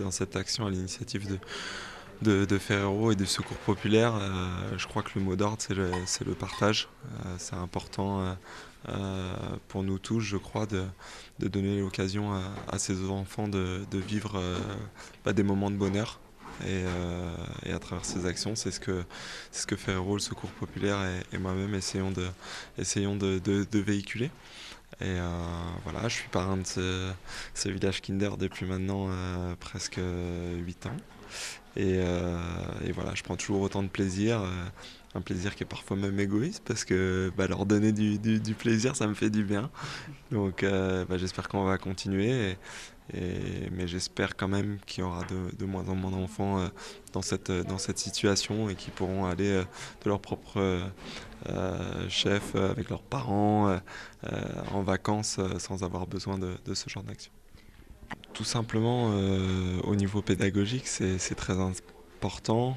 dans cette action à l'initiative de Ferrero et du Secours populaire. Je crois que le mot d'ordre, c'est le partage. C'est important pour nous tous, je crois, de donner l'occasion à ces enfants de vivre des moments de bonheur. Et à travers ces actions, c'est ce que Ferrero, le Secours populaire et moi-même essayons de véhiculer. Et voilà, je suis parrain de ce village Kinder depuis maintenant presque 8 ans. Et voilà, je prends toujours autant de plaisir, un plaisir qui est parfois même égoïste parce que leur donner du plaisir, ça me fait du bien. Donc j'espère qu'on va continuer, mais j'espère quand même qu'il y aura de moins en moins d'enfants dans cette situation et qui pourront aller de leur propre chef avec leurs parents en vacances sans avoir besoin de ce genre d'action. Tout simplement, au niveau pédagogique, c'est très important.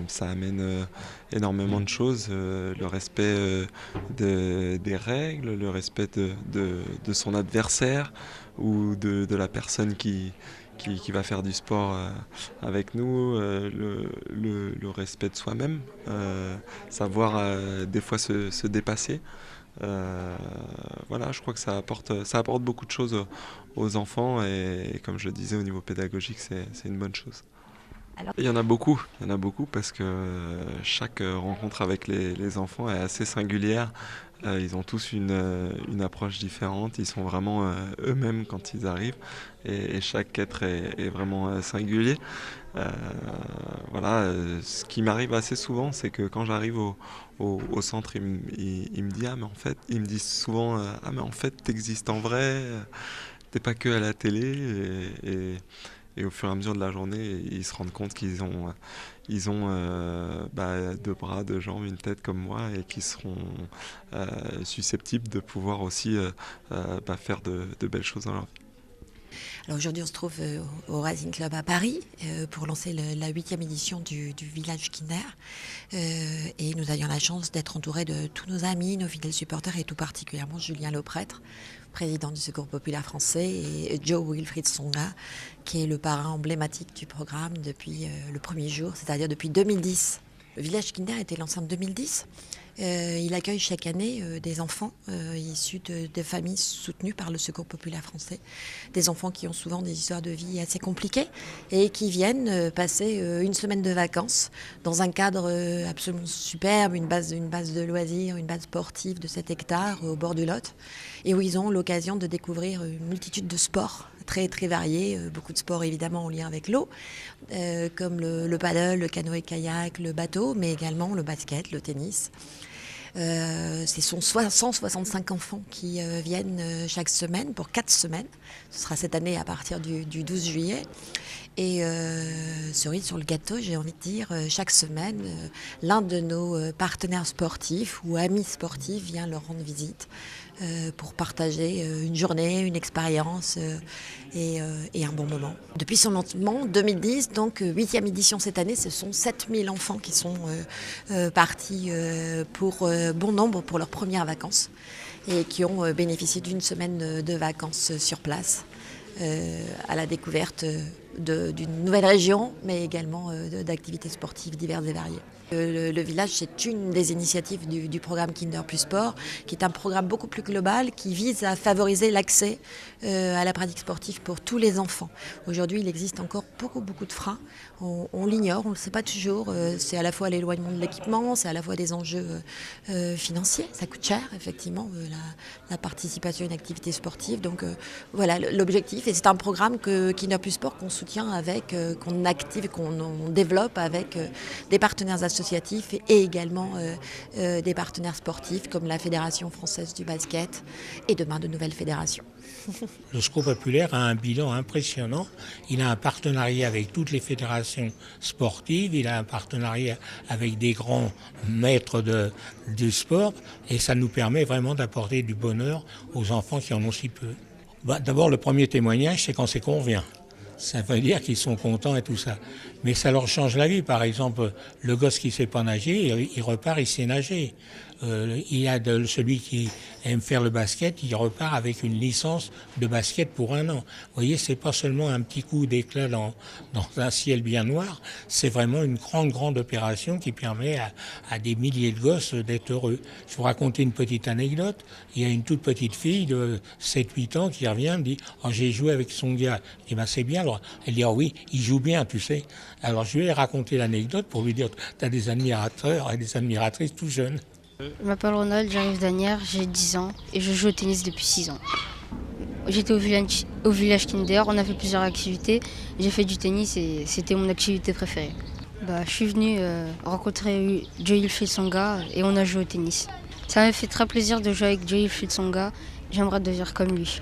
Ça amène énormément de choses. Le respect des règles, le respect de son adversaire ou de la personne qui va faire du sport avec nous, le respect de soi-même, savoir des fois se dépasser. Voilà, je crois que ça apporte beaucoup de choses aux enfants et comme je le disais au niveau pédagogique, c'est une bonne chose. Alors, Il y en a beaucoup parce que chaque rencontre avec les enfants est assez singulière. Ils ont tous une approche différente, ils sont vraiment eux-mêmes quand ils arrivent et chaque être est vraiment singulier. Euh, voilà, ce qui m'arrive assez souvent, c'est que quand j'arrive au centre, il me dit ah mais en fait, ils me disent souvent ah mais en fait t'existes en vrai, t'es pas que à la télé et au fur et à mesure de la journée, ils se rendent compte qu'ils ont deux bras, deux jambes, une tête comme moi et qui seront susceptibles de pouvoir aussi faire de belles choses dans leur vie. alors aujourd'hui, on se trouve au Rising Club à Paris pour lancer la 8e édition du Village Kinder. Et nous avions la chance d'être entourés de tous nos amis, nos fidèles supporters et tout particulièrement Julien Leprêtre, président du Secours populaire français, et Joe Wilfried Songa, qui est le parrain emblématique du programme depuis le premier jour, c'est-à-dire depuis 2010. Le Village Kinder a été lancé en 2010. Il accueille chaque année des enfants issus de familles soutenues par le Secours populaire français. Des enfants qui ont souvent des histoires de vie assez compliquées et qui viennent passer une semaine de vacances dans un cadre absolument superbe, une base de loisirs, une base sportive de 7 hectares au bord du Lot, et où ils ont l'occasion de découvrir une multitude de sports très très variés, beaucoup de sports évidemment en lien avec l'eau, comme le paddle, le canoë-kayak, le bateau, mais également le basket, le tennis. Ce sont 165 enfants qui viennent chaque semaine pour 4 semaines. Ce sera cette année à partir du 12 juillet. Et cerise sur le gâteau, j'ai envie de dire, chaque semaine, l'un de nos partenaires sportifs ou amis sportifs vient leur rendre visite pour partager une journée, une expérience et un bon moment. Depuis son lancement, 2010, donc 8e édition cette année, ce sont 7000 enfants qui sont partis pour bon nombre pour leurs premières vacances et qui ont bénéficié d'une semaine de vacances sur place à la découverte d'une nouvelle région, mais également d'activités sportives diverses et variées. Le village, c'est une des initiatives du programme Kinder Plus Sport, qui est un programme beaucoup plus global qui vise à favoriser l'accès à la pratique sportive pour tous les enfants. Aujourd'hui, il existe encore beaucoup de freins. On l'ignore, on ne le sait pas toujours. C'est à la fois l'éloignement de l'équipement, c'est à la fois des enjeux financiers. Ça coûte cher, effectivement, la participation à une activité sportive. Donc voilà l'objectif. Et c'est un programme Kinder Plus Sport qu'on soutient avec, qu'on active, qu'on développe avec des partenaires associatifs et également des partenaires sportifs comme la Fédération française du basket et demain de nouvelles fédérations. Le Secours populaire a un bilan impressionnant. Il a un partenariat avec toutes les fédérations sportives, il a un partenariat avec des grands maîtres du sport et ça nous permet vraiment d'apporter du bonheur aux enfants qui en ont si peu. D'abord, le premier témoignage, c'est quand c'est qu'on revient. Ça veut dire qu'ils sont contents et tout ça. Mais ça leur change la vie. Par exemple, le gosse qui ne sait pas nager, il repart, il sait nager. il y a celui qui aime faire le basket, il repart avec une licence de basket pour 1 an. Vous voyez, c'est pas seulement un petit coup d'éclat dans un ciel bien noir, c'est vraiment une grande opération qui permet à des milliers de gosses d'être heureux. Je vais vous raconter une petite anecdote. Il y a une toute petite fille de 7-8 ans qui revient, me dit « Oh, j'ai joué avec son gars ». Je dis « Ben, c'est bien. » Alors, elle dit « Oh oui, il joue bien, tu sais ». Alors, je lui ai raconté l'anecdote pour lui dire « Tu as des admirateurs et des admiratrices tout jeunes ». Je m'appelle Ronald, j'arrive d'Anières, j'ai 10 ans et je joue au tennis depuis 6 ans. J'étais au village Kinder, on a fait plusieurs activités. J'ai fait du tennis et c'était mon activité préférée. Je suis venu rencontrer Joe-Wilfried Tsonga et on a joué au tennis. Ça m'a fait très plaisir de jouer avec Joe-Wilfried Tsonga. J'aimerais devenir comme lui.